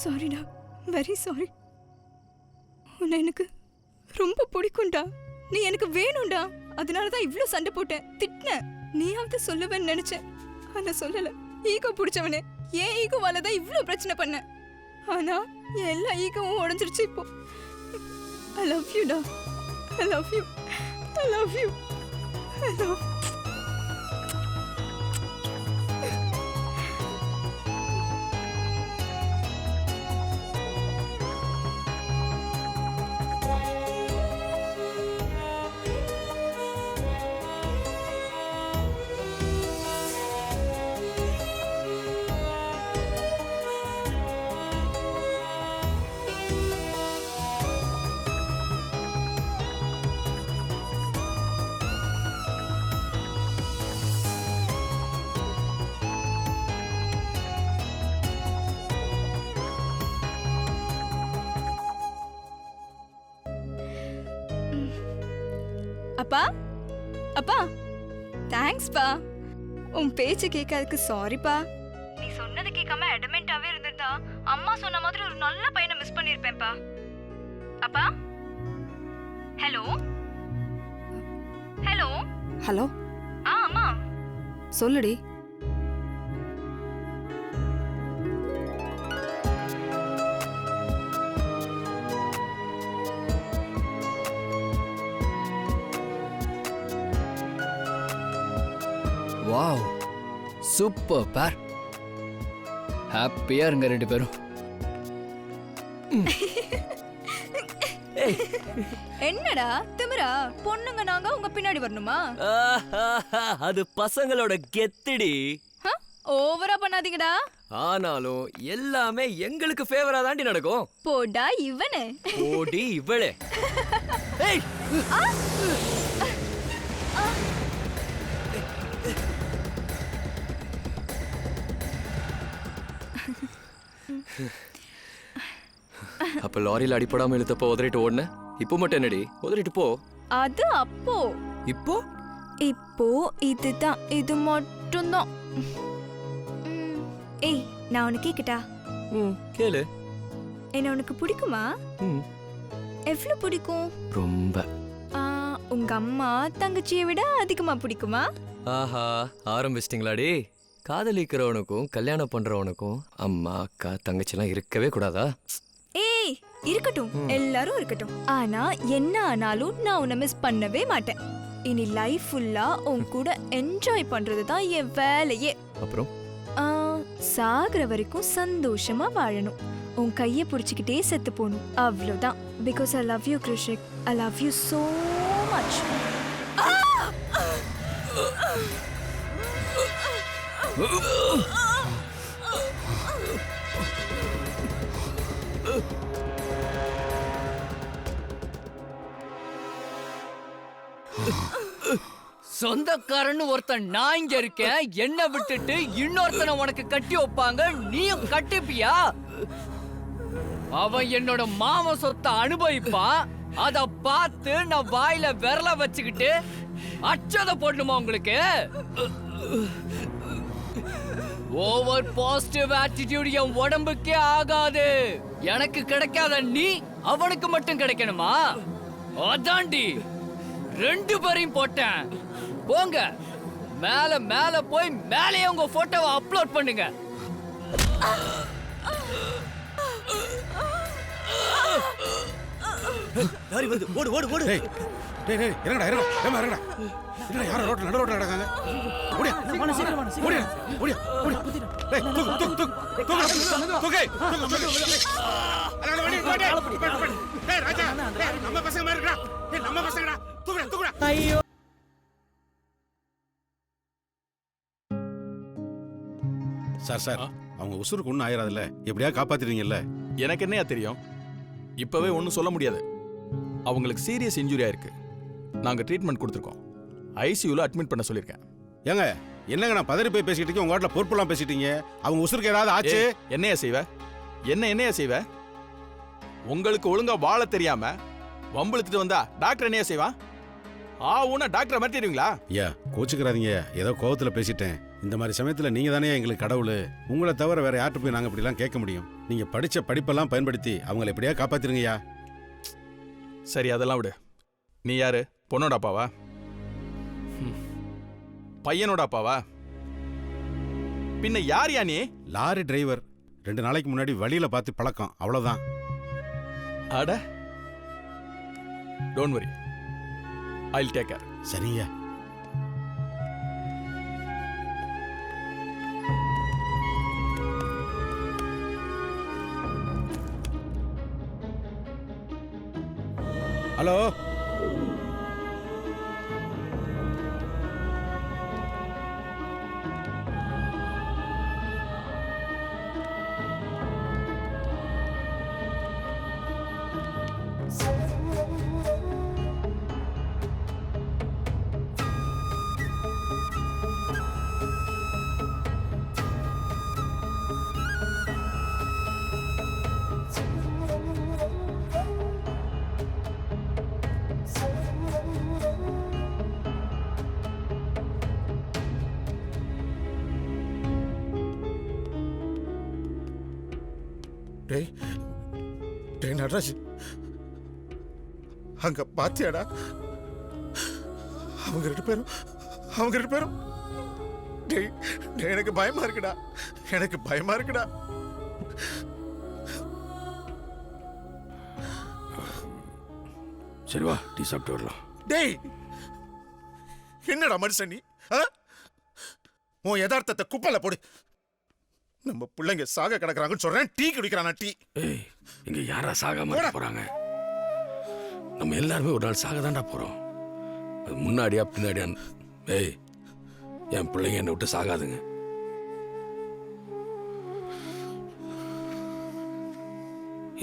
சாரிடா, very sorry. உன்னை எனக்கு ரொம்ப பிடிக்கும்டா. நீ எனக்கு வேணும்டா. அதனாலதான் இவ்ளோ சண்டை போட்டேன், திட்டினேன். நீயாவது சொல்லுவேன்னு நினைச்சேன், ஆனா சொல்லல. ஈகோ பிடிச்சவனே, ஏன் ஈகோவால தான் இவ்ளோ பிரச்சனை பண்ண. ஆனா எல்லா ஈகோவும் உடைஞ்சிருச்சு இப்போ. I love you டா. I love you. I love you. I love you. அப்பா, அப்பா, தேங்க்ஸ்பா. உன் பேச்சு கேட்காததுக்கு சாரிப்பா. நீ சொன்னது கேட்காம அடமெண்டாவே இருந்திருந்தா அம்மா சொன்ன மாதிரி ஒரு நல்ல பையனை மிஸ் பண்ணிருப்பேன்ப்பா. அப்பா, ஹலோ ஹலோ ஹலோ. அம்மா சொல்லுடி. வாவ், சூப்பர் பேர். ஹாப்பியா இருங்க ரெண்டு பேரும். என்னடா திமிரா? பொண்ணுங்க நாங்க உங்க பின்னாடி வரணுமா? அது பசங்களோட கெத்துடி. ஓவரா பண்ணாதீங்கடா. ஆனாலும் எல்லாமே எங்களுக்கு ஃபேவரா தாண்டி நடக்கும். போடா இவனே. போடி இவளே. ஏய் அப்ப லாரியில அடிப்படாம இழுத்தப்போ உதறிட்டு ஓடுன, இப்போ மட்டும் என்னடி உதறிட்டு போ. அது அப்போ. இப்போ இப்போ இதுதான், இது மட்டும்தான். ஏய், நான் உனக்கு கேக்கட்டா? கேளு. என்ன உனக்கு பிடிக்குமா? எவ்வளவு பிடிக்கும்? ரொம்ப. உங்க அம்மா தங்கச்சியை விட அதிகமா பிடிக்குமா? ஆஹா, ஆரம்பிச்சிட்டிங்களாடி. காதலிக்கிறவனுக்கும் கல்யாணம் பண்றவனுக்கும் அம்மா அக்கா தங்கச்சிலாம் இருக்கவே கூடாதா? ஏய், இருக்கட்டும், எல்லாரும் இருக்கட்டும். ஆனா என்ன ஆனாலும் நான் உன்னை மிஸ் பண்ணவே மாட்டேன். இனி லைஃப் ஃபுல்லா உன் கூட என்ஜாய் பண்றது தான் என் வேலையே. அப்புறம் சாகுற வரைக்கும் சந்தோஷமா வாழணும். உன் கையை பிடிச்சிக்கிட்டே செத்து போகணும், அவ்வளவுதான். Because I love you Krishik. I love you so much. சொந்தக்காரன்னு ஒருத்தன் நான் இங்க இருக்கேன், என்ன விட்டுட்டு இன்னொருத்தனை உனக்கு கட்டி வைப்பாங்க, நீயும் கட்டிப்பியா? அவன் என்னோட மாம சொத்தை அனுபவிப்பான், அத பார்த்து நான் வாயில விரல வச்சுக்கிட்டு அச்சத போடணுமா உங்களுக்கு? ஓவர் பாசிட்டிவ் ஆட்டிடியூட் என் உடம்புக்கே ஆகாது. எனக்கு கிடைக்காத நீ அவனுக்கு மட்டும் கிடைக்கணுமா? அதாண்டி ரெண்டு பேரையும் போட்டேன். போங்க மேல மேல போய் மேலே உங்க போட்டோவை அப்லோட் பண்ணுங்க. லாரி வருது, ஓடு ஓடு ஓடு. டேய் டேய் டேய், இறங்கடா இறங்கடா, ஏமா இறங்கடா. என்னடா யாரோ ரோட்ல நடு ரோட்ல நடக்காங்க. ஓடியா சீக்கிரம் சீக்கிரம் ஓடியா ஓடியா ஓடியா. டேய் தூக்கு தூக்கு தூக்கு தூக்கு தூக்கு. அட வண்டி ஓடு. டேய் ராஜா, டேய் நம்ம பசங்க மாதிரி இருக்கடா. டேய் நம்ம பசங்கடா. தூக்குடா தூக்குடா. ஐயோ. சார் சார், அவங்க உசுருக்கு ஒன்றும் ஆயிராதுல்ல, எப்படியா காப்பாத்திடுவீங்கல்ல? எனக்கு என்னையா தெரியும், இப்பவே ஒன்றும் சொல்ல முடியாது. அவங்களுக்கு சீரியஸ் இன்ஜுரியா இருக்கு, நாங்க ட்ரீட்மெண்ட் கொடுத்துருக்கோம். ஐசியூல அட்மிட் பண்ண சொல்லியிருக்கேன். ஏங்க என்னங்க நான் பதறி போய் பேசிட்டு இருக்கேன், உங்க வாட்டில் பொறுப்பெல்லாம் பேசிட்டீங்க. அவங்க உசுருக்கு ஏதாவது ஆச்சு? என்னையா செய்வ? என்னையா செய்வ? உங்களுக்கு ஒழுங்கா வாழ தெரியாம வம்பிழுத்துட்டு வந்தா டாக்டர் என்னையா செய்வான்? ஊனா டாக்டரை மாட்டிடுவீங்களா? ஐயா கோச்சுக்கிறாதீங்க, ஏதோ கோவத்தில் பேசிட்டேன். இந்த மாதிரி சமயத்தில் நீங்கள் தானே எங்களுக்கு கடவுள். உங்களை தவிர வேற யார்கிட்ட போய் நாங்கள் இப்படிலாம் கேட்க முடியும்? நீங்கள் படித்த படிப்பெல்லாம் பயன்படுத்தி அவங்கள எப்படியா காப்பாற்றிருங்கய்யா. சரி அதெல்லாம் விடு. நீ யாரு? பொண்ணோட அப்பாவா? பையனோட அப்பாவா? பின்ன யார் யா நீ? Lorry driver. 2 நாளைக்கு முன்னாடி வழியில் பார்த்து பழக்கம், அவ்வளோதான். அட don't worry, Jal take care. சரிங்க. ஹலோ, டேய் டேய் நடராஜ், அங்க பாத்தியாடா? அவங்க ரெண்டு பேரும் டேய் டேய், எனக்கு பயமா இருக்குடா. சரி வா, டீ சாப்பிட்டு வரலாம். டேய் என்னடா மனுஷன் நீ? உன் யதார்த்தத்தை குப்பையில போடு. நம்ம பிள்ளைங்க சாக கிடக்குறாங்கன்னு சொல்றேன், டீ குடிக்கிறானா டீ? ஏய், இங்க யாரா சாகாம இருக்க போறாங்க? நம்ம எல்லாருமே ஒரு நாள் சாக தான்டா போறோம். அது முன்னாடியா பின்னாடியா? ஏய், என் பிள்ளைங்க என்னை விட்டு சாகாதுங்க.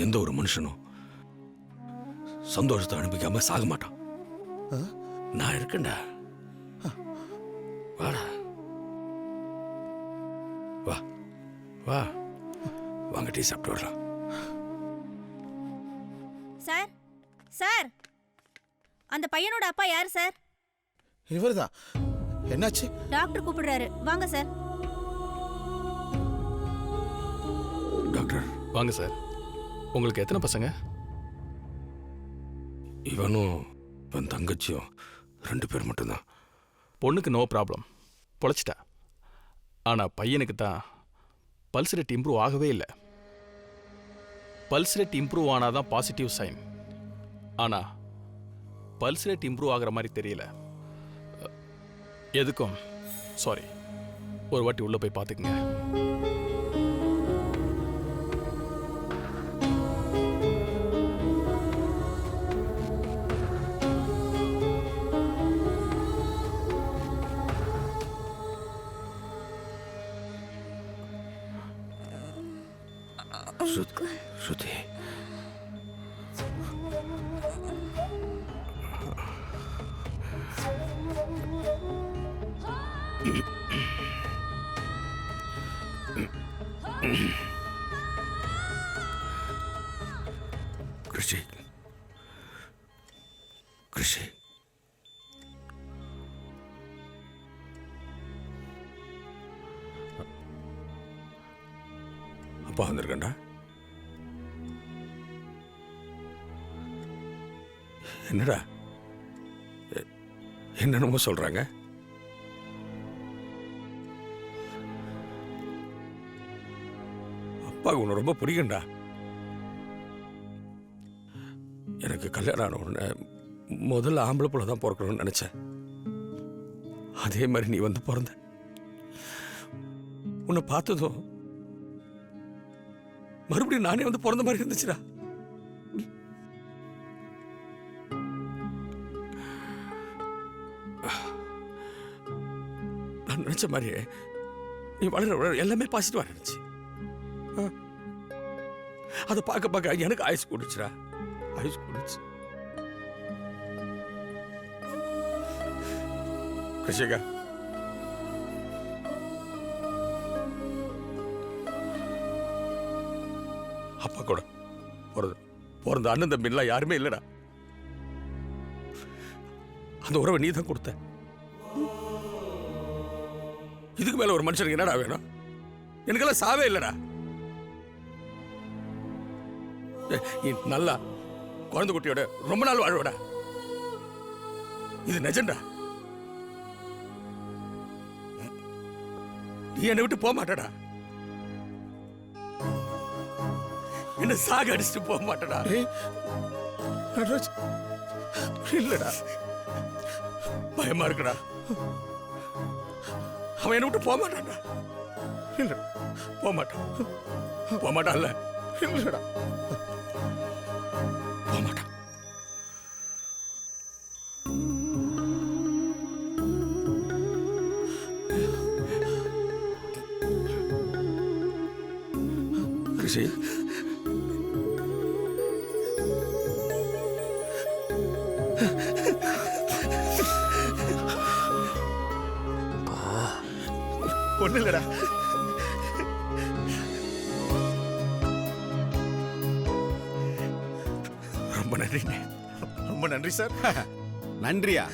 எந்த ஒரு மனுஷனும் சந்தோஷத்தை அனுப்பிக்காம சாக மாட்டான். நான் இருக்கேன்டா. வாடா, வா வா, வாங்க டீ சாப்பிட்டு வரலாம். சார் சார், அந்த பையனோட அப்பா யார் சார்? இவர்தான். என்னாச்சு? டாக்டர் கூப்பிடுறாரு, வாங்க சார். டாக்டர் வாங்க சார். உங்களுக்கு எத்தனை பசங்க? இவனும் இவன் தங்கச்சியும் 2 பேர் மட்டும்தான். பொண்ணுக்கு நோ ப்ராப்ளம், பொழைச்சிட்டா. ஆனால் பையனுக்கு தான் பல்ஸ் ரேட் இம்ப்ரூவ் ஆகவே இல்லை. பல்ஸ் ரேட் இம்ப்ரூவ் ஆனாதான் பாசிட்டிவ் சைன். ஆனால் பல்ஸ் ரேட் இம்ப்ரூவ் ஆகிற மாதிரி தெரியல. எதுக்கும் சாரி, ஒரு வாட்டி உள்ளே போய் பார்த்துக்குங்க. ஸ்ருதி, கிருஷி, கிருஷி, அப்பா வந்திருக்கேன்டா. என்னடா என்னென்னமோ சொல்றாங்க? அப்பாவுக்கு உன்னை ரொம்ப பிடிக்கும்டா. எனக்கு கல்யாணம் ஆன உடனே முதல்ல ஆம்பளை பிள்ளை தான் பிறக்கணும்னு நினைச்சேன். அதே மாதிரி நீ வந்து பிறந்த. உன்னை பார்த்ததும் மறுபடியும் நானே வந்து பிறந்த மாதிரி இருந்துச்சுடா. நான் நினைச்ச மாதிரியே நீ வளர எல்லாமே பாசிட்டிவா இருந்துச்சு. அதை பார்க்க பார்க்க எனக்கு ஆயுசு கூடுச்சுடா, ஆயுசு கூடுச்சு. கிருஷிகா, அப்பா கூட பிறந்த அண்ணன் தம்பிலாம் யாருமே இல்லடா. அந்த உறவை நீ தான் கொடுத்த. இதுக்கு மேல ஒரு மனுஷனுக்கு என்னடா வேணும்? எனக்கெல்லாம் சாவே இல்லடா. நீ நல்லா குழந்தை குட்டியோட ரொம்ப நாள் வாழ்வடா. இது நிஜம்டா. நீ என்னை விட்டு போக மாட்டடா. என்ன சாக அடிச்சுட்டு போக மாட்டடா. நடராஜ் இல்லடா, பயமா இருக்குடா. அவன் என்னை விட்டு போக மாட்டான்டா. இல்ல போக மாட்டான். போக மாட்டான்ல. இல்லடா போக மாட்டான். கிருஷி, ஒண்ணு இல்லடா. ரொம்ப நன்றிண்ணே. ரொம்ப நன்றி சார். நன்றியா?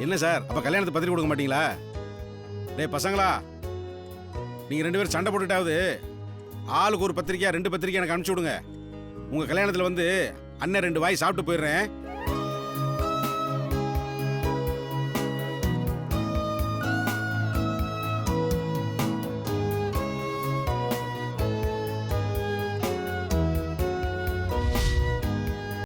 என்ன சார், அப்ப கல்யாணத்தை பத்திரிக்கை கொடுக்க மாட்டீங்களா? டேய் பசங்களா, நீங்க 2 பேரும் சண்டை போட்டுட்டாவது ஆளுக்கு ஒரு பத்திரிக்கையா 2 பத்திரிக்கை எனக்கு அனுப்பிச்சு விடுங்க. உங்க கல்யாணத்துல வந்து அண்ணன் 2 வாய் சாப்பிட்டு போயிடுறேன்.